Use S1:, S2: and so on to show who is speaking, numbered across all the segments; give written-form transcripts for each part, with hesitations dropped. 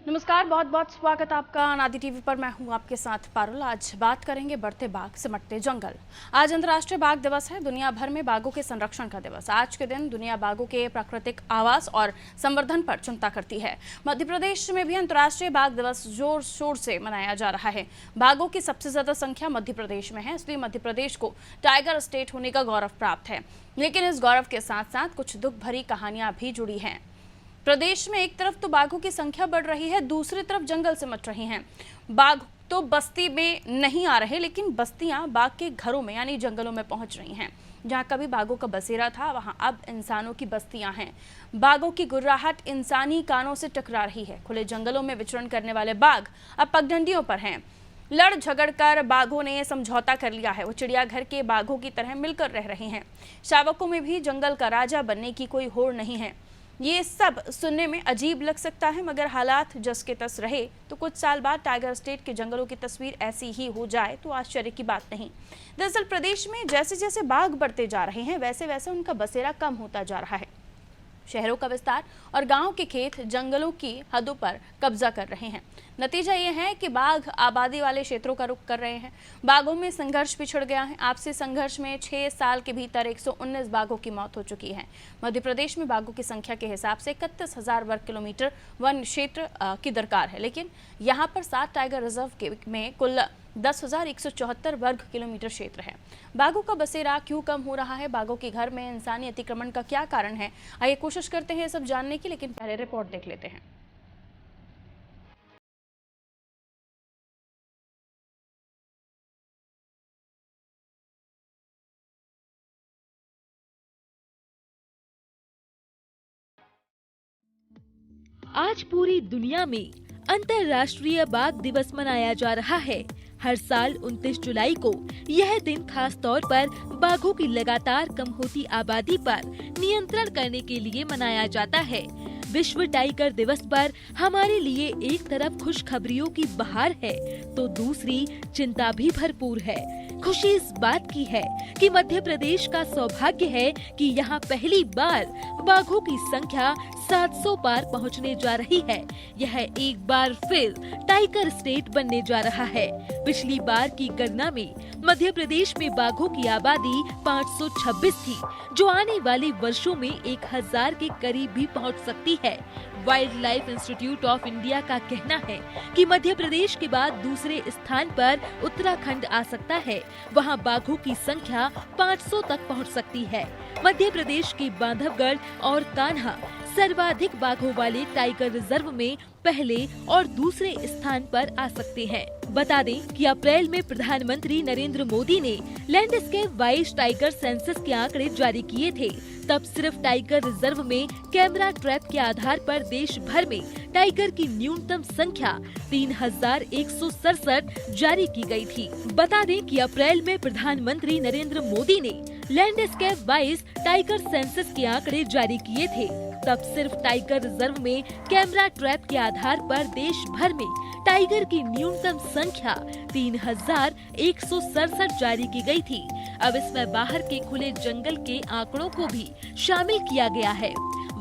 S1: नमस्कार, बहुत बहुत स्वागत आपका अनादि टीवी पर। मैं हूं आपके साथ पारुल। आज बात करेंगे बढ़ते बाघ सिमटते जंगल। आज अंतर्राष्ट्रीय बाघ दिवस है, दुनिया भर में बाघों के संरक्षण का दिवस। आज के दिन दुनिया बाघों के प्राकृतिक आवास और संवर्धन पर चिंता करती है। मध्य प्रदेश में भी अंतर्राष्ट्रीय बाघ दिवस जोर शोर से मनाया जा रहा है। बाघों की सबसे ज्यादा संख्या मध्य प्रदेश में है, इसलिए मध्य प्रदेश को टाइगर स्टेट होने का गौरव प्राप्त है। लेकिन इस गौरव के साथ साथ कुछ दुख भरी कहानियां भी जुड़ी हैं। प्रदेश में एक तरफ तो बाघों की संख्या बढ़ रही है, दूसरी तरफ जंगल सिमट रही हैं। बाघ तो बस्ती में नहीं आ रहे, लेकिन बस्तियां बाघ के घरों में यानी जंगलों में पहुंच रही हैं। जहां कभी बाघों का बसेरा था, वहां अब इंसानों की बस्तियां हैं। बाघों की गुर्राहट इंसानी कानों से टकरा रही है। खुले जंगलों में विचरण करने वाले बाघ अब पगडंडियों पर हैं। लड़ झगड़ कर बाघों ने समझौता कर लिया है। वो चिड़ियाघर के बाघों की तरह मिलकर रह रहे हैं। शावकों में भी जंगल का राजा बनने की कोई होड़ नहीं है। ये सब सुनने में अजीब लग सकता है, मगर हालात जस के तस रहे तो कुछ साल बाद टाइगर स्टेट के जंगलों की तस्वीर ऐसी ही हो जाए तो आश्चर्य की बात नहीं। दरअसल प्रदेश में जैसे जैसे बाघ बढ़ते जा रहे हैं, वैसे वैसे उनका बसेरा कम होता जा रहा है। शहरों का विस्तार और गांव के खेत जंगलों की हदों पर कब्जा कर रहे हैं। नतीजा ये है कि बाघ आबादी वाले क्षेत्रों का रुख कर रहे हैं। बाघों में संघर्ष पिछड़ गया है। आपसी संघर्ष में 6 साल के भीतर 119 बाघों की मौत हो चुकी है। मध्य प्रदेश में बाघों की संख्या के हिसाब से 31,000 वर्ग किलोमीटर वन क्षेत्र की दरकार है, लेकिन यहाँ पर 7 टाइगर रिजर्व में कुल 10,174 वर्ग किलोमीटर क्षेत्र है। बाघों का बसेरा क्यों कम हो रहा है? बाघों के घर में इंसानी अतिक्रमण का क्या कारण है? आइए कोशिश करते हैं ये सब जानने की, लेकिन पहले रिपोर्ट देख लेते हैं।
S2: आज पूरी दुनिया में अंतर्राष्ट्रीय बाघ दिवस मनाया जा रहा है। हर साल 29 जुलाई को यह दिन खास तौर पर बाघों की लगातार कम होती आबादी पर नियंत्रण करने के लिए मनाया जाता है। विश्व टाइगर दिवस पर हमारे लिए एक तरफ खुशखबरियों की बहार है तो दूसरी चिंता भी भरपूर है। खुशी इस बात की है कि मध्य प्रदेश का सौभाग्य है कि यहाँ पहली बार बाघों की संख्या 700 पार पहुँचने जा रही है। यह एक बार फिर टाइगर स्टेट बनने जा रहा है। पिछली बार की गणना में मध्य प्रदेश में बाघों की आबादी 526 थी, जो आने वाले वर्षों में 1000 के करीब भी पहुंच सकती है। Wild life institute of India का कहना है कि मध्य प्रदेश के बाद दूसरे स्थान पर उत्तराखंड आ सकता है। वहां बाघों की संख्या 500 तक पहुंच सकती है। मध्य प्रदेश के बांधवगढ़ और कान्हा सर्वाधिक बाघों वाले टाइगर रिजर्व में पहले और दूसरे स्थान पर आ सकते हैं। बता दें कि अप्रैल में प्रधानमंत्री नरेंद्र मोदी ने लैंडस्केप वाइज टाइगर सेंसस के आंकड़े जारी किए थे। तब सिर्फ टाइगर रिजर्व में कैमरा ट्रैप के आधार पर देश भर में टाइगर की न्यूनतम संख्या 3,167 जारी की गई थी। बता दें कि अप्रैल में प्रधानमंत्री नरेंद्र मोदी ने लैंडस्केप वाइज टाइगर सेंसस के आंकड़े जारी किए थे। तब सिर्फ टाइगर रिजर्व में कैमरा ट्रैप के आधार पर देश भर में टाइगर की न्यूनतम संख्या 3,167 जारी की गई थी। अब इसमें बाहर के खुले जंगल के आंकड़ों को भी शामिल किया गया है।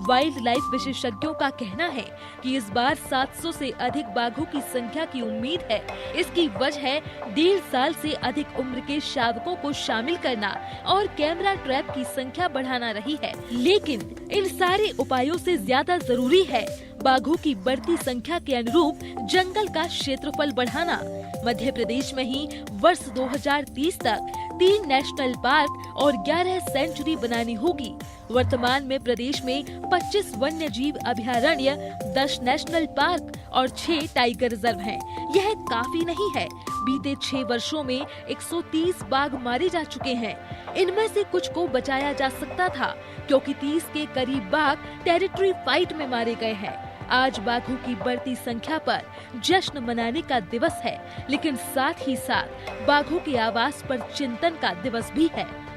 S2: वाइल्ड लाइफ विशेषज्ञों का कहना है कि इस बार 700 से अधिक बाघों की संख्या की उम्मीद है। इसकी वजह 1.5 साल से अधिक उम्र के शावकों को शामिल करना और कैमरा ट्रैप की संख्या बढ़ाना रही है। लेकिन इन सारे उपायों से ज्यादा जरूरी है बाघों की बढ़ती संख्या के अनुरूप जंगल का क्षेत्रफल बढ़ाना। मध्य प्रदेश में ही वर्ष 2030 तक 3 नेशनल पार्क और 11 सेंचुरी बनानी होगी। वर्तमान में प्रदेश में 25 वन्य जीव अभयारण्य, 10 नेशनल पार्क और 6 टाइगर रिजर्व हैं। यह काफी नहीं है। बीते 6 वर्षों में 130 बाघ मारे जा चुके हैं। इनमें से कुछ को बचाया जा सकता था, क्योंकि 30 के करीब बाघ टेरिटरी फाइट में मारे गए हैं। आज बाघों की बढ़ती संख्या पर जश्न मनाने का दिवस है, लेकिन साथ ही साथ बाघों के आवास पर चिंतन का दिवस भी है।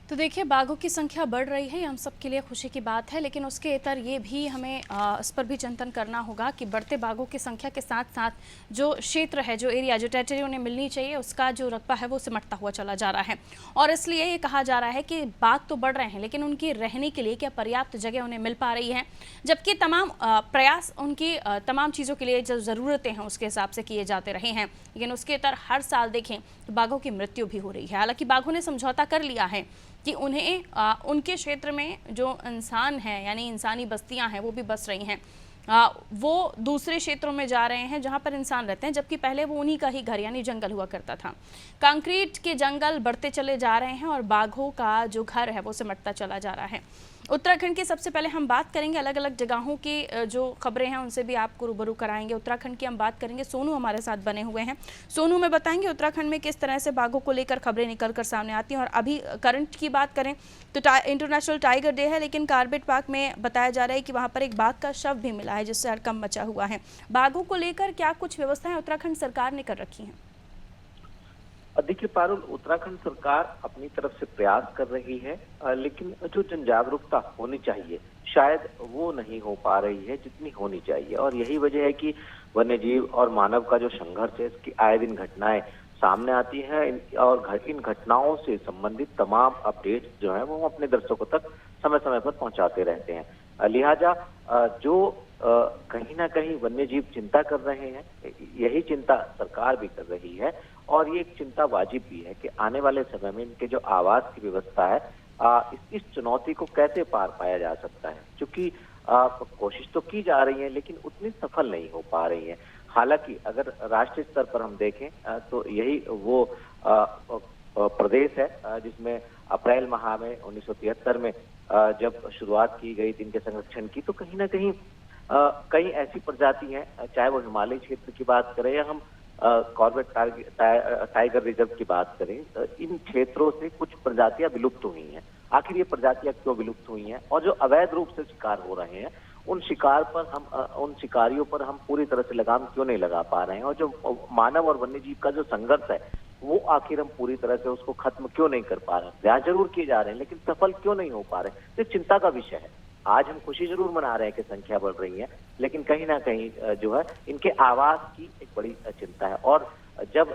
S1: तो देखिए, बाघों की संख्या बढ़ रही है, ये हम सब के लिए खुशी की बात है, लेकिन उसके इतर ये भी हमें इस पर भी चिंतन करना होगा कि बढ़ते बाघों की संख्या के साथ साथ जो क्षेत्र है, जो एरिया, जो टेरिटरी उन्हें मिलनी चाहिए, उसका जो रकबा है वो सिमटता हुआ चला जा रहा है। और इसलिए ये कहा जा रहा है कि बाघ तो बढ़ रहे हैं, लेकिन उनकी रहने के लिए क्या पर्याप्त जगह उन्हें मिल पा रही है, जबकि तमाम प्रयास उनकी तमाम चीज़ों के लिए जो ज़रूरतें हैं उसके हिसाब से किए जाते रहे हैं, लेकिन उसके इतर हर साल देखें तो बाघों की मृत्यु भी हो रही है। हालांकि बाघों ने समझौता कर लिया है कि उन्हें उनके क्षेत्र में जो इंसान है, यानी इंसानी बस्तियां हैं, वो भी बस रही हैं, वो दूसरे क्षेत्रों में जा रहे हैं जहां पर इंसान रहते हैं, जबकि पहले वो उन्हीं का ही घर यानी जंगल हुआ करता था। कंक्रीट के जंगल बढ़ते चले जा रहे हैं और बाघों का जो घर है वो सिमटता चला जा रहा है। उत्तराखंड की सबसे पहले हम बात करेंगे, अलग अलग जगहों की जो खबरें हैं उनसे भी आपको रूबरू कराएंगे। उत्तराखंड की हम बात करेंगे, सोनू हमारे साथ बने हुए हैं। सोनू में बताएंगे उत्तराखंड में किस तरह से बाघों को लेकर खबरें निकल कर सामने आती हैं। और अभी करंट की बात करें तो इंटरनेशनल टाइगर डे है, लेकिन कार्बेट पार्क में बताया जा रहा है कि वहाँ पर एक बाघ का शव भी मिला है, जिससे हड़कंप मचा हुआ है। बाघों को लेकर क्या कुछ व्यवस्थाएं उत्तराखंड सरकार ने कर रखी हैं?
S3: देखिए पारुल, उत्तराखंड सरकार अपनी तरफ से प्रयास कर रही है, लेकिन जो जन जागरूकता होनी चाहिए शायद वो नहीं हो पा रही है जितनी होनी चाहिए। और यही वजह है कि वन्यजीव और मानव का जो संघर्ष है, इसकी आए दिन घटनाएं सामने आती है और इन घटनाओं से संबंधित तमाम अपडेट जो है वो हम अपने दर्शकों तक समय समय पर पहुंचाते रहते हैं। लिहाजा जो कहीं ना कहीं वन्यजीव चिंता कर रहे हैं, यही चिंता सरकार भी कर रही है। और ये एक चिंता वाजिब भी है कि आने वाले समय में इनके जो आवास की व्यवस्था है, इस चुनौती को कैसे पार पाया जा सकता है, क्योंकि कोशिश तो की जा रही है लेकिन उतनी सफल नहीं हो पा रही है। हालांकि अगर राष्ट्रीय स्तर पर हम देखें तो यही वो प्रदेश है जिसमें अप्रैल माह में 1973 में जब शुरुआत की गई थी इनके संरक्षण की, तो कहीं ना कहीं कई ऐसी प्रजाति हैं, चाहे वो हिमालय क्षेत्र की बात करें या हम कॉर्बेट टाइगर रिजर्व की बात करें, इन क्षेत्रों से कुछ प्रजातियां विलुप्त हुई हैं। आखिर ये प्रजातियां क्यों विलुप्त हुई हैं? और जो अवैध रूप से शिकार हो रहे हैं, उन शिकारियों पर हम पूरी तरह से लगाम क्यों नहीं लगा पा रहे हैं? और जो मानव और वन्यजीव का जो संघर्ष है, वो आखिर हम पूरी तरह से उसको खत्म क्यों नहीं कर पा रहे हैं? प्रयास जरूर किए जा रहे हैं लेकिन सफल क्यों नहीं हो पा रहे? तो चिंता का विषय है। आज हम खुशी जरूर मना रहे हैं कि संख्या बढ़ रही है, लेकिन कहीं ना कहीं जो है इनके आवास की एक बड़ी चिंता है। और जब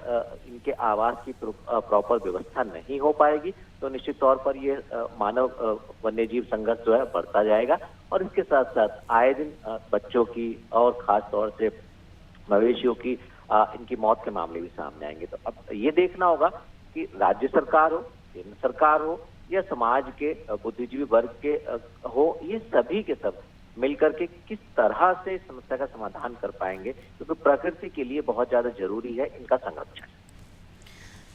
S3: इनके आवास की प्रॉपर व्यवस्था नहीं हो पाएगी तो निश्चित तौर पर ये मानव वन्यजीव संघर्ष जो है बढ़ता जाएगा। और इसके साथ साथ आए दिन बच्चों की और खास तौर से मवेशियों की इनकी मौत के मामले भी सामने आएंगे। तो अब ये देखना होगा कि राज्य सरकार हो, केंद्र सरकार हो या समाज के बुद्धिजीवी वर्ग के हो, ये सभी के सब मिलकर के किस तरह से इस समस्या का समाधान कर पाएंगे, क्योंकि प्रकृति के लिए बहुत ज्यादा जरूरी है इनका संरक्षण।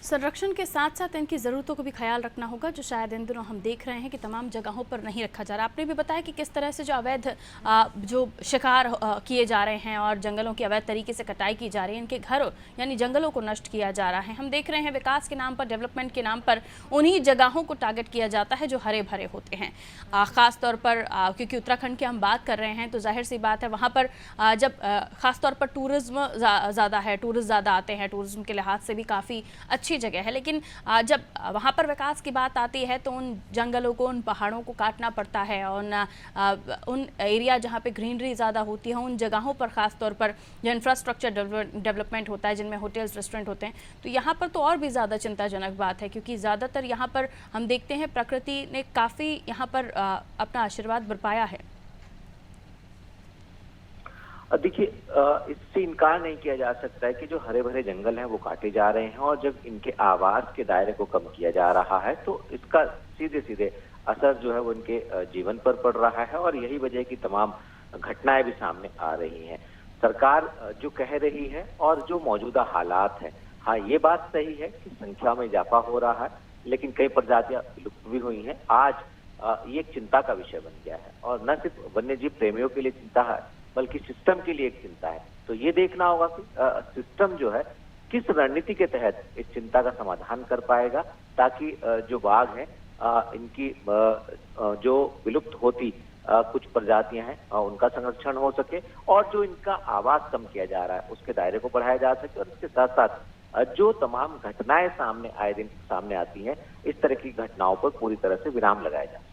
S1: संरक्षण के साथ साथ इनकी ज़रूरतों को भी ख्याल रखना होगा, जो शायद इन दिनों हम देख रहे हैं कि तमाम जगहों पर नहीं रखा जा रहा। आपने भी बताया कि किस तरह से जो अवैध जो शिकार किए जा रहे हैं और जंगलों की अवैध तरीके से कटाई की जा रही है, इनके घर यानी जंगलों को नष्ट किया जा रहा है। हम देख रहे हैं विकास के नाम पर, डेवलपमेंट के नाम पर उन्हीं जगहों को टारगेट किया जाता है जो हरे भरे होते हैं। ख़ास तौर पर क्योंकि उत्तराखंड की हम बात कर रहे हैं तो जाहिर सी बात है वहाँ पर जब ख़ास तौर पर टूरिज़्म ज़्यादा है, टूरिस्ट ज़्यादा आते हैं, टूरिज़्म के लिहाज से भी काफ़ी अच्छी जगह है, लेकिन जब वहाँ पर विकास की बात आती है तो उन जंगलों को, उन पहाड़ों को काटना पड़ता है। उन एरिया जहाँ पे ग्रीनरी ज़्यादा होती है, उन जगहों पर ख़ास तौर पर जो इंफ्रास्ट्रक्चर डेवलपमेंट होता है, जिनमें होटल्स, रेस्टोरेंट होते हैं, तो यहाँ पर तो और भी ज़्यादा चिंताजनक बात है, क्योंकि ज़्यादातर यहाँ पर हम देखते हैं प्रकृति ने काफ़ी यहाँ पर अपना आशीर्वाद बरपाया है।
S3: देखिए, इससे इनकार नहीं किया जा सकता है कि जो हरे भरे जंगल हैं वो काटे जा रहे हैं, और जब इनके आवास के दायरे को कम किया जा रहा है तो इसका सीधे सीधे असर जो है वो इनके जीवन पर पड़ रहा है। और यही वजह की तमाम घटनाएं भी सामने आ रही हैं। सरकार जो कह रही है और जो मौजूदा हालात है, हाँ ये बात सही है कि संख्या में इजाफा हो रहा है, लेकिन कई प्रजातियां विलुप्त भी हुई हैं। आज ये एक चिंता का विषय बन गया है, और न सिर्फ वन्यजीव प्रेमियों के लिए चिंता है बल्कि सिस्टम के लिए एक चिंता है। तो ये देखना होगा कि सिस्टम जो है किस रणनीति के तहत इस चिंता का समाधान कर पाएगा, ताकि जो बाघ हैं इनकी जो विलुप्त होती कुछ प्रजातियां हैं उनका संरक्षण हो सके, और जो इनका आवास कम किया जा रहा है उसके दायरे को बढ़ाया जा सके। और इसके साथ साथ जो तमाम घटनाएं सामने आए दिन सामने आती हैं, इस तरह की घटनाओं पर पूरी तरह से विराम लगाया जाए।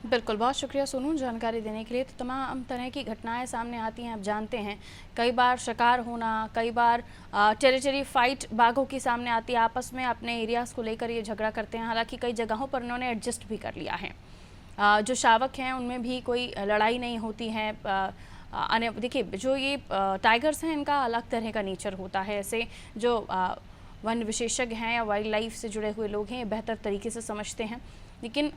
S1: बिल्कुल, बहुत शुक्रिया सोनू जानकारी देने के लिए। तो तमाम तरह की घटनाएं सामने आती हैं, आप जानते हैं, कई बार शिकार होना, कई बार टेरिटरी फाइट बाघों की सामने आती है, आपस में अपने एरियाज़ को लेकर ये झगड़ा करते हैं। हालांकि कई जगहों पर उन्होंने एडजस्ट भी कर लिया है। जो शावक हैं उनमें भी कोई लड़ाई नहीं होती है। देखिए, जो ये टाइगर्स हैं, इनका अलग तरह का नेचर होता है। ऐसे जो वन विशेषज्ञ हैं या वाइल्ड लाइफ से जुड़े हुए लोग हैं, ये बेहतर तरीके से समझते हैं। लेकिन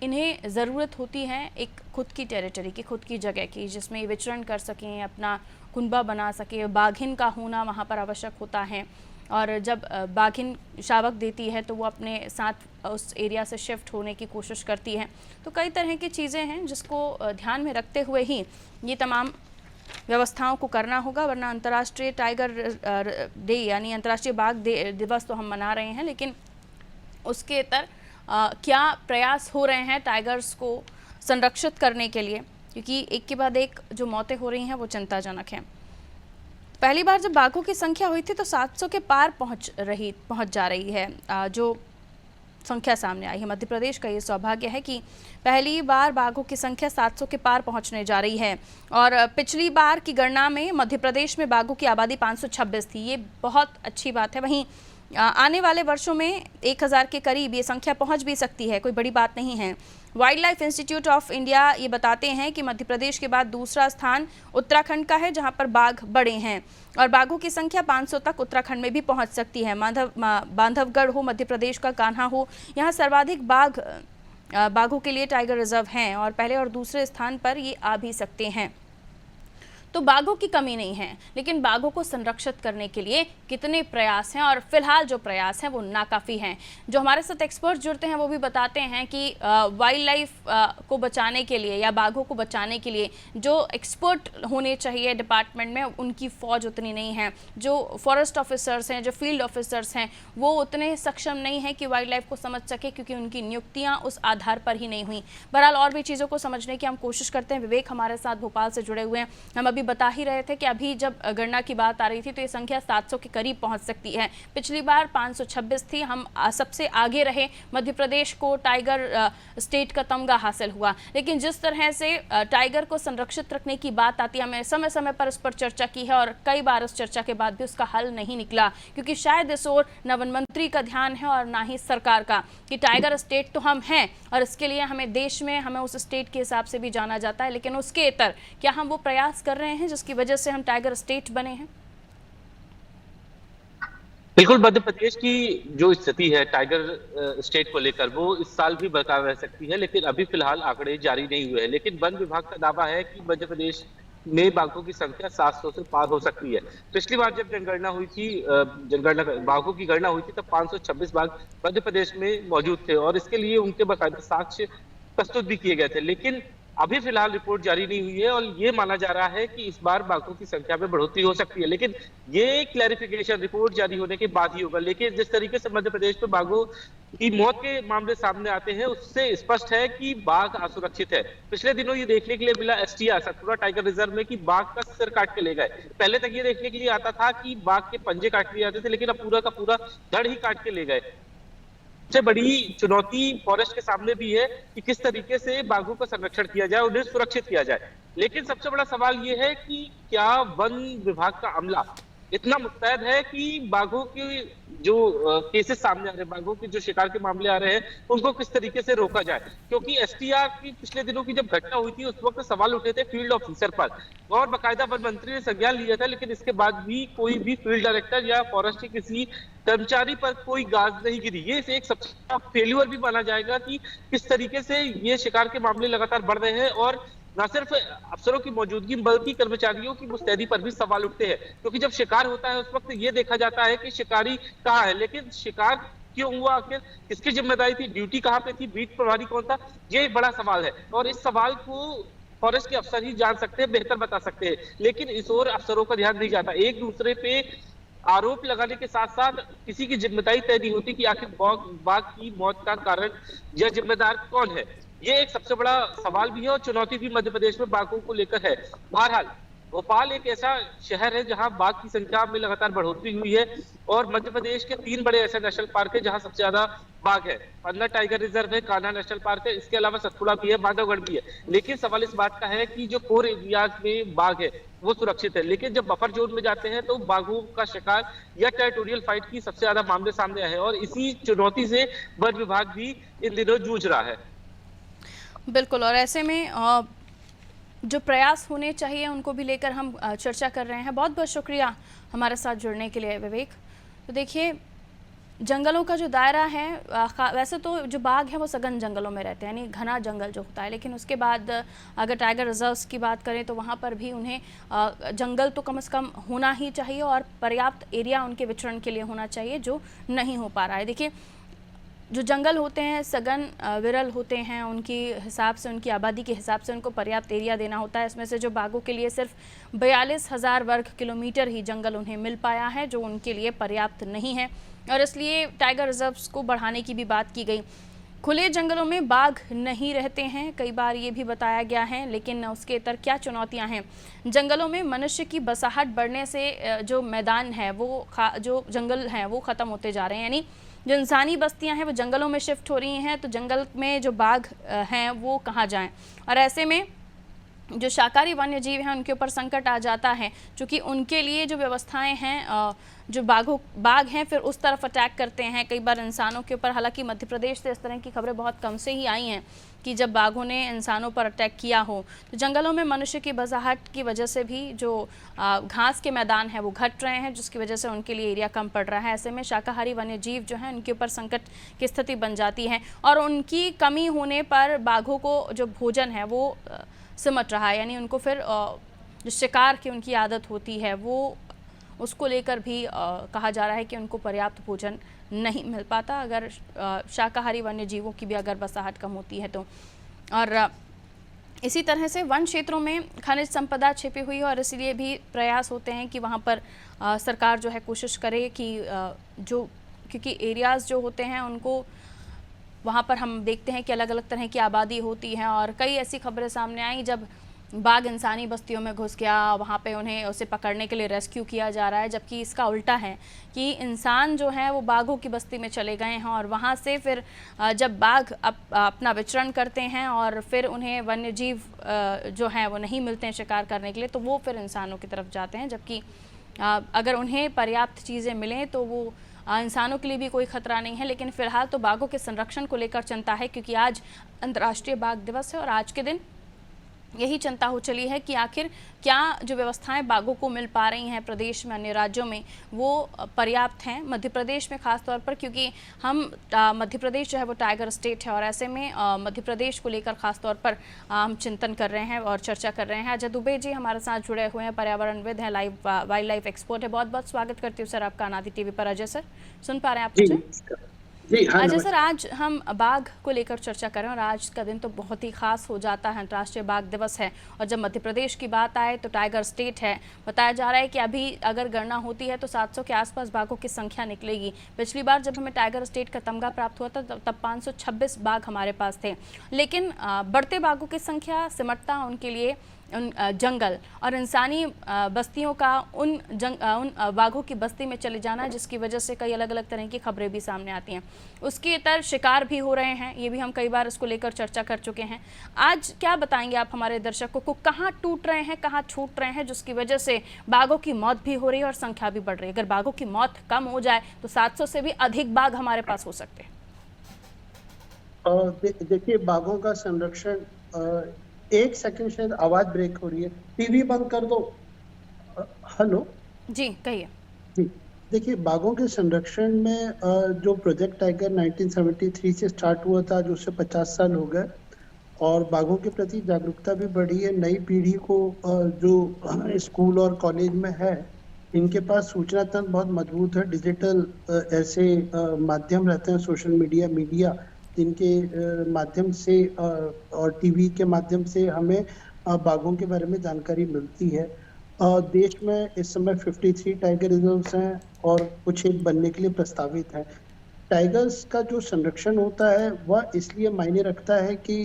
S1: इन्हें ज़रूरत होती है एक खुद की टेरिटरी की, खुद की जगह की, जिसमें ये विचरण कर सकें, अपना कुनबा बना सके। बाघिन का होना वहाँ पर आवश्यक होता है, और जब बाघिन शावक देती है तो वो अपने साथ उस एरिया से शिफ्ट होने की कोशिश करती है। तो कई तरह की चीज़ें हैं जिसको ध्यान में रखते हुए ही ये तमाम व्यवस्थाओं को करना होगा, वरना अंतर्राष्ट्रीय टाइगर डे यानी अंतर्राष्ट्रीय बाघ दिवस तो हम मना रहे हैं, लेकिन उसके इतर क्या प्रयास हो रहे हैं टाइगर्स को संरक्षित करने के लिए, क्योंकि एक के बाद एक जो मौतें हो रही हैं वो चिंताजनक हैं। पहली बार जब बाघों की संख्या हुई थी तो 700 के पार पहुंच जा रही है। जो संख्या सामने आई है, मध्य प्रदेश का ये सौभाग्य है कि पहली बार बाघों की संख्या 700 के पार पहुंचने जा रही है। और पिछली बार की गणना में मध्य प्रदेश में बाघों की आबादी 526 थी, ये बहुत अच्छी बात है। वहीं आने वाले वर्षों में 1000 के करीब ये संख्या पहुंच भी सकती है, कोई बड़ी बात नहीं है। Wild life institute of India ये बताते हैं कि मध्य प्रदेश के बाद दूसरा स्थान उत्तराखंड का है, जहां पर बाघ बड़े हैं, और बाघों की संख्या 500 तक उत्तराखंड में भी पहुंच सकती है। बांधवगढ़ हो, मध्य प्रदेश का कान्हा हो, यहाँ सर्वाधिक बाघों के लिए टाइगर रिजर्व हैं, और पहले और दूसरे स्थान पर ये आ भी सकते हैं। तो बाघों की कमी नहीं है, लेकिन बाघों को संरक्षित करने के लिए कितने प्रयास हैं, और फिलहाल जो प्रयास हैं वो नाकाफ़ी हैं। जो हमारे साथ एक्सपर्ट जुड़ते हैं वो भी बताते हैं कि वाइल्ड लाइफ को बचाने के लिए या बाघों को बचाने के लिए जो एक्सपर्ट होने चाहिए डिपार्टमेंट में, उनकी फ़ौज उतनी नहीं है। जो फॉरेस्ट ऑफिसर्स हैं, जो फील्ड ऑफिसर्स हैं, वो उतने सक्षम नहीं हैं कि वाइल्ड लाइफ को समझ सके, क्योंकि उनकी नियुक्तियाँ उस आधार पर ही नहीं हुई। बहरहाल और भी चीज़ों को समझने की हम कोशिश करते हैं। विवेक हमारे साथ भोपाल से जुड़े हुए हैं। हम अभी बता ही रहे थे कि अभी जब गणना की बात आ रही थी तो ये संख्या 700 के करीब पहुंच सकती है। पिछली बार 526 थी, हम सबसे आगे रहे। मध्य प्रदेश को टाइगर स्टेट का तमगा हासिल हुआ, लेकिन जिस तरह से टाइगर को संरक्षित रखने की बात आती है, हमने समय समय पर इस पर चर्चा की है, और कई बार इस चर्चा के बाद भी उसका हल नहीं निकला, क्योंकि शायद इस ओर न वन मंत्री का ध्यान है और ना ही सरकार का, कि टाइगर स्टेट तो हम हैं और इसके लिए हमें देश में हमें उस स्टेट के हिसाब से भी जाना जाता है, लेकिन उसके इतर क्या हम वो प्रयास कर रहे हैं जिसकी वजह से हम टाइगर स्टेट बने हैं?
S4: बिल्कुल, मध्य प्रदेश की जो स्थिति है टाइगर स्टेट को लेकर, वो इस साल भी बरकरार रह सकती है, लेकिन अभी फिलहाल आंकड़े जारी नहीं हुए हैं। लेकिन वन विभाग का दावा है कि मध्य प्रदेश में बाघों की संख्या 700 से पार हो सकती है। पिछली बार जब जनगणना हुई थी, बाघों की गणना हुई थी, तब 526 बाघ मध्य प्रदेश में मौजूद थे, और इसके लिए उनके बाकायदा साक्ष्य प्रस्तुत भी किए गए थे। लेकिन अभी फिलहाल रिपोर्ट जारी नहीं हुई है, और ये माना जा रहा है कि इस बार बाघों की संख्या में बढ़ोतरी हो सकती है, लेकिन ये क्लैरिफिकेशन रिपोर्ट जारी होने के बाद ही होगा। लेकिन जिस तरीके से मध्य प्रदेश में बाघों की मौत के मामले सामने आते हैं, उससे स्पष्ट है कि बाघ असुरक्षित है। पिछले दिनों ये देखने के लिए मिला STR सतपुड़ा टाइगर रिजर्व में कि बाघ का सिर काट के ले गए। पहले तक ये देखने के लिए आता था कि बाघ के पंजे काट लिए जाते थे, लेकिन अब पूरा का पूरा धड़ ही काट के ले गए। सबसे बड़ी चुनौती फॉरेस्ट के सामने भी है कि किस तरीके से बाघों का संरक्षण किया जाए, उन्हें सुरक्षित किया जाए। लेकिन सबसे बड़ा सवाल ये है कि क्या वन विभाग का अमला इतना मुस्तैद है कि बाघों की जो केसेस सामने आ रहे हैं, बाघों के जो शिकार के मामले आ रहे हैं, उनको किस तरीके से रोका जाए। क्योंकि STR की पिछले दिनों की जब घटना हुई थी, उस वक्त सवाल उठे थे फील्ड ऑफिसर पर, और बाकायदा वन मंत्री ने संज्ञान लिया था, लेकिन इसके बाद भी कोई भी फील्ड डायरेक्टर या फॉरेस्ट के किसी कर्मचारी पर कोई गाज नहीं गिरी। ये एक सबसे बड़ा फेल्यूर भी माना जाएगा कि किस तरीके से ये शिकार के मामले लगातार बढ़ रहे हैं, और न सिर्फ अफसरों की मौजूदगी बल्कि कर्मचारियों की मुस्तैदी पर भी सवाल उठते हैं। क्योंकि जब शिकार होता है उस वक्त ये देखा जाता है कि शिकारी कहाँ है, लेकिन शिकार क्यों हुआ, आखिर किसकी जिम्मेदारी थी, ड्यूटी कहाँ पे थी, बीट प्रभारी कौन था, ये एक बड़ा सवाल है, और इस सवाल को फॉरेस्ट के अफसर ही जान सकते हैं, बेहतर बता सकते हैं। लेकिन इस ओर अफसरों का ध्यान नहीं जाता। एक दूसरे पे आरोप लगाने के साथ साथ किसी की जिम्मेदारी तय नहीं होती कि आखिर बाघ की मौत का कारण या जिम्मेदार कौन है। ये एक सबसे बड़ा सवाल भी है और चुनौती भी मध्य प्रदेश में बाघों को लेकर है। बहरहाल भोपाल एक ऐसा शहर है जहां बाघ की संख्या में लगातार बढ़ोतरी हुई है और मध्य प्रदेश के 3 बड़े ऐसे नेशनल पार्क है जहां सबसे ज्यादा बाघ है। पन्ना टाइगर रिजर्व है, कान्हा नेशनल पार्क है, इसके अलावा सतपुड़ा भी है, बांधवगढ़ भी है। लेकिन सवाल इस बात का है कि जो कोर एरियाज में बाघ है वो सुरक्षित है, लेकिन जब बफर जोन में जाते हैं तो बाघों का शिकार या टेरिटोरियल फाइट की सबसे ज्यादा मामले सामने आए हैं और इसी चुनौती से वन विभाग भी इन दिनों जूझ रहा है।
S1: बिल्कुल, और ऐसे में जो प्रयास होने चाहिए उनको भी लेकर हम चर्चा कर रहे हैं। बहुत बहुत शुक्रिया हमारे साथ जुड़ने के लिए विवेक। तो देखिए, जंगलों का जो दायरा है, वैसे तो जो बाघ है वो सघन जंगलों में रहते हैं, यानी घना जंगल जो होता है, लेकिन उसके बाद अगर टाइगर रिजर्व्स की बात करें तो वहाँ पर भी उन्हें जंगल तो कम से कम होना ही चाहिए और पर्याप्त एरिया उनके विचरण के लिए होना चाहिए, जो नहीं हो पा रहा है। देखिए, जो जंगल होते हैं सघन विरल होते हैं, उनकी हिसाब से, उनकी आबादी के हिसाब से उनको पर्याप्त एरिया देना होता है। इसमें से जो बाघों के लिए सिर्फ 42,000 वर्ग किलोमीटर ही जंगल उन्हें मिल पाया है, जो उनके लिए पर्याप्त नहीं है, और इसलिए टाइगर रिजर्व्स को बढ़ाने की भी बात की गई। खुले जंगलों में बाघ नहीं रहते हैं, कई बार ये भी बताया गया है, लेकिन उसके इतर क्या चुनौतियां हैं। जंगलों में मनुष्य की बसाहट बढ़ने से जो मैदान है वो जो जंगल हैं वो ख़त्म होते जा रहे हैं, यानी जो इंसानी बस्तियां हैं वो जंगलों में शिफ्ट हो रही हैं, तो जंगल में जो बाघ हैं वो कहाँ जाएं। और ऐसे में जो शाकाहारी वन्य जीव हैं उनके ऊपर संकट आ जाता है, क्योंकि उनके लिए जो व्यवस्थाएं हैं, जो बाघ हैं फिर उस तरफ अटैक करते हैं कई बार इंसानों के ऊपर। हालांकि मध्य प्रदेश से इस तरह की खबरें बहुत कम से ही आई हैं कि जब बाघों ने इंसानों पर अटैक किया हो। तो जंगलों में मनुष्य की बसाहट की वजह से भी जो घास के मैदान हैं वो घट रहे हैं, जिसकी वजह से उनके लिए एरिया कम पड़ रहा है। ऐसे में शाकाहारी वन्य जीव जो हैं उनके ऊपर संकट की स्थिति बन जाती है, और उनकी कमी होने पर बाघों को जो भोजन है वो सिमट रहा है, यानी उनको फिर जो शिकार की उनकी आदत होती है वो उसको लेकर भी कहा जा रहा है कि उनको पर्याप्त भोजन नहीं मिल पाता अगर शाकाहारी वन्य जीवों की भी अगर बसाहट कम होती है तो। और इसी तरह से वन क्षेत्रों में खनिज संपदा छिपी हुई है, और इसलिए भी प्रयास होते हैं कि वहाँ पर सरकार जो है कोशिश करे कि क्योंकि एरियाज़ जो होते हैं उनको वहाँ पर हम देखते हैं कि अलग अलग तरह की आबादी होती है, और कई ऐसी खबरें सामने आई जब बाघ इंसानी बस्तियों में घुस गया, वहाँ पे उसे पकड़ने के लिए रेस्क्यू किया जा रहा है, जबकि इसका उल्टा है कि इंसान जो है वो बाघों की बस्ती में चले गए हैं, और वहाँ से फिर जब बाघ अपना विचरण करते हैं और फिर उन्हें वन्य जीव जो हैं वो नहीं मिलते हैं शिकार करने के लिए, तो वो फिर इंसानों की तरफ जाते हैं। जबकि अगर उन्हें पर्याप्त चीज़ें मिलें तो वो इंसानों के लिए भी कोई खतरा नहीं है। लेकिन फिलहाल तो बाघों के संरक्षण को लेकर चिंता है, क्योंकि आज अंतर्राष्ट्रीय बाघ दिवस है और आज के दिन यही चिंता हो चली है कि आखिर क्या जो व्यवस्थाएं बाघों को मिल पा रही हैं प्रदेश में, अन्य राज्यों में, वो पर्याप्त हैं। मध्य प्रदेश में खास तौर पर, क्योंकि हम मध्य प्रदेश जो है वो टाइगर स्टेट है, और ऐसे में मध्य प्रदेश को लेकर खास तौर पर हम चिंतन कर रहे हैं और चर्चा कर रहे हैं। अजय दुबे जी हमारे साथ जुड़े हुए हैं, पर्यावरणविद हैं, वाइल्ड लाइफ एक्सपर्ट है। बहुत बहुत स्वागत करती हूँ सर आपका अनादि टीवी पर। अजय सर, सुन पा रहे हैं आप मुझे? अजय सर, आज हम बाघ को लेकर चर्चा करें, और आज का दिन तो बहुत ही खास हो जाता है, अंतर्राष्ट्रीय बाघ दिवस है, और जब मध्य प्रदेश की बात आए तो टाइगर स्टेट है। बताया जा रहा है कि अभी अगर गणना होती है तो 700 के आसपास बाघों की संख्या निकलेगी। पिछली बार जब हमें टाइगर स्टेट का तमगा प्राप्त हुआ था तब 526 बाघ हमारे पास थे, लेकिन बढ़ते बाघों की संख्या, सिमटता उनके लिए जंगल और इंसानी बस्तियों का उन बाघों की बस्ती में चले जाना, जिसकी वजह से कई अलग अलग तरह की खबरें भी सामने आती हैं। उसके इतर शिकार भी हो रहे हैं, ये भी हम कई बार इसको लेकर चर्चा कर चुके हैं। आज क्या बताएंगे आप हमारे दर्शकों को, कहाँ टूट रहे हैं, कहाँ छूट रहे हैं, जिसकी वजह से बाघों की मौत भी हो रही है और संख्या भी बढ़ रही है? अगर बाघों की मौत कम हो जाए तो 700 से भी अधिक बाघ हमारे पास हो सकते हैं।
S5: देखिए, बाघों का संरक्षण, एक सेकंड, शायद आवाज ब्रेक हो रही है, टीवी बंद कर दो। हेलो
S1: जी, कहिए।
S5: जी, देखिए, बाघों के संरक्षण में जो प्रोजेक्ट टाइगर 1973 से स्टार्ट हुआ था, जो उससे 50 साल हो गए, और बाघों के प्रति जागरूकता भी बढ़ी है। नई पीढ़ी को जो स्कूल और कॉलेज में है, इनके पास सूचना तंत्र बहुत मजबूत है। डिजिटल ऐसे माध्यम रहते हैं, सोशल मीडिया जिनके माध्यम से और टीवी के माध्यम से हमें बाघों के बारे में जानकारी मिलती है। देश में इस समय 53 टाइगर रिजर्व्स हैं और कुछ एक बनने के लिए प्रस्तावित है। टाइगर्स का जो संरक्षण होता है वह इसलिए मायने रखता है कि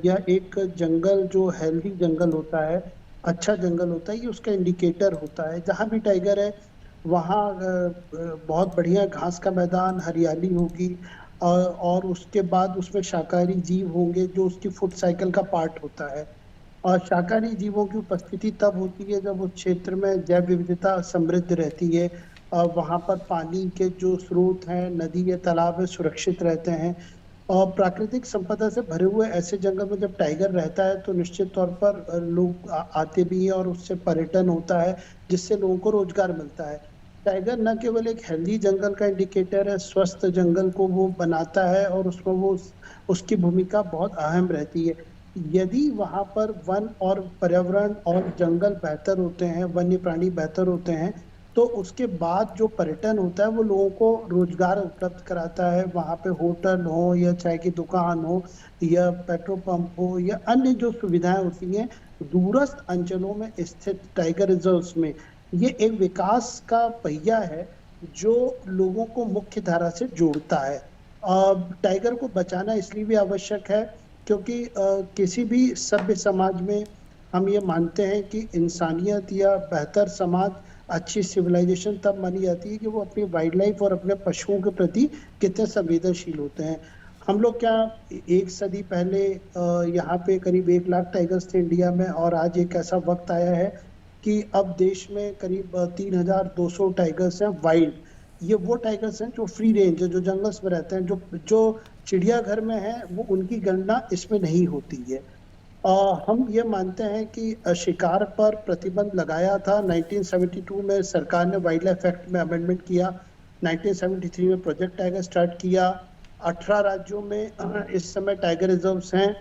S5: यह एक जंगल जो हेल्दी जंगल होता है, अच्छा जंगल होता है, ये उसका इंडिकेटर होता है। जहाँ भी टाइगर है वहाँ बहुत बढ़िया घास का मैदान, हरियाली होगी, और उसके बाद उसमें शाकाहारी जीव होंगे जो उसकी फूड साइकिल का पार्ट होता है। और शाकाहारी जीवों की उपस्थिति तब होती है जब उस क्षेत्र में जैव विविधता समृद्ध रहती है, वहां पर पानी के जो स्रोत हैं, नदी या तालाब है, सुरक्षित रहते हैं। और प्राकृतिक संपदा से भरे हुए ऐसे जंगल में जब टाइगर रहता है तो निश्चित तौर पर लोग आते भी हैं और उससे पर्यटन होता है, जिससे लोगों को रोजगार मिलता है। टाइगर न केवल एक हेल्दी जंगल का इंडिकेटर है, स्वस्थ जंगल को वो बनाता है और उसमें वो उसकी भूमिका बहुत अहम रहती है। यदि वहां पर वन और पर्यावरण और जंगल बेहतर होते हैं, वन्य प्राणी बेहतर होते हैं, तो उसके बाद जो पर्यटन होता है वो लोगों को रोजगार उपलब्ध कराता है। वहां पे होटल हो या चाय की दुकान हो या पेट्रोल पंप हो या अन्य जो सुविधाएं होती हैं दूरस्थ अंचलों में स्थित टाइगर रिजर्व्स में, ये एक विकास का पहिया है जो लोगों को मुख्य धारा से जोड़ता है। टाइगर को बचाना इसलिए भी आवश्यक है क्योंकि किसी भी सभ्य समाज में हम ये मानते हैं कि इंसानियत या बेहतर समाज, अच्छी सिविलाइजेशन तब मानी जाती है कि वो अपनी वाइल्ड लाइफ और अपने पशुओं के प्रति कितने संवेदनशील होते हैं। हम लोग क्या एक सदी पहले यहाँ पे करीब 1 लाख टाइगर्स थे इंडिया में, और आज एक ऐसा वक्त आया है कि अब देश में करीब 3200 टाइगर्स हैं वाइल्ड। ये वो टाइगर्स हैं जो फ्री रेंज है, जो जंगल्स में रहते हैं, जो चिड़ियाघर में है, वो उनकी गणना इसमें नहीं होती है। हम ये मानते हैं कि शिकार पर प्रतिबंध लगाया था 1972 में, सरकार ने वाइल्ड लाइफ एक्ट में अमेंडमेंट किया, 1973 में प्रोजेक्ट टाइगर स्टार्ट किया। 18 राज्यों में इस समय टाइगर रिजर्व्स हैं।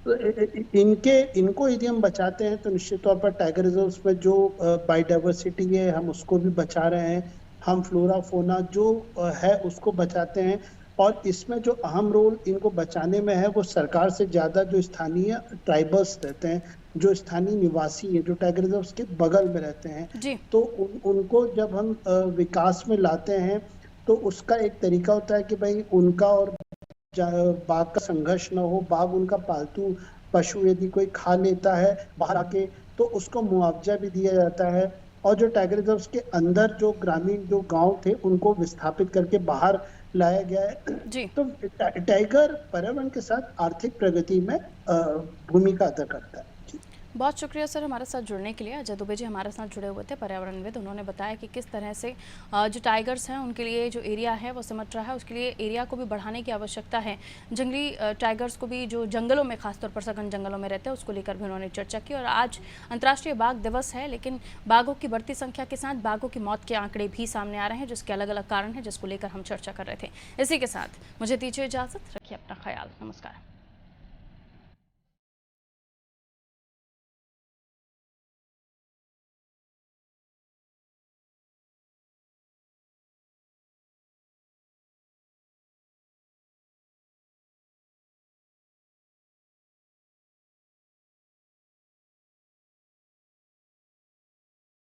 S5: तो इनको यदि हम बचाते हैं तो निश्चित तौर पर टाइगर रिजर्व्स में जो बायोडाइवर्सिटी है हम उसको भी बचा रहे हैं, हम फ्लोरा फोना जो है उसको बचाते हैं। और इसमें जो अहम रोल इनको बचाने में है वो सरकार से ज्यादा जो स्थानीय ट्राइबल्स रहते हैं, जो स्थानीय निवासी हैं, जो टाइगर रिजर्व्स के बगल में रहते हैं, तो उनको जब हम विकास में लाते हैं तो उसका एक तरीका होता है कि भाई उनका और बाघ का संघर्ष न हो। बाघ उनका पालतू पशु यदि कोई खा लेता है बाहर आके तो उसको मुआवजा भी दिया जाता है। और जो टाइगर रिजर्व्स के अंदर जो ग्रामीण जो गांव थे उनको विस्थापित करके बाहर लाया गया है। तो टाइगर पर्यावरण के साथ आर्थिक प्रगति में भूमिका अदा करता है।
S1: बहुत शुक्रिया सर हमारे साथ जुड़ने के लिए। अजय दुबे जी हमारे साथ जुड़े हुए थे, पर्यावरणविद। उन्होंने बताया कि किस तरह से जो टाइगर्स हैं उनके लिए जो एरिया है वो सिमट रहा है, उसके लिए एरिया को भी बढ़ाने की आवश्यकता है। जंगली टाइगर्स को भी जो जंगलों में, खासतौर पर सघन जंगलों में रहते हैं, उसको लेकर भी उन्होंने चर्चा की। और आज अंतर्राष्ट्रीय बाघ दिवस है, लेकिन बाघों की बढ़ती संख्या के साथ बाघों की मौत के आंकड़े भी सामने आ रहे हैं, जिसके अलग अलग कारण हैं, जिसको लेकर हम चर्चा कर रहे थे। इसी के साथ मुझे दीजिए इजाज़त, रखिए अपना ख्याल। नमस्कार।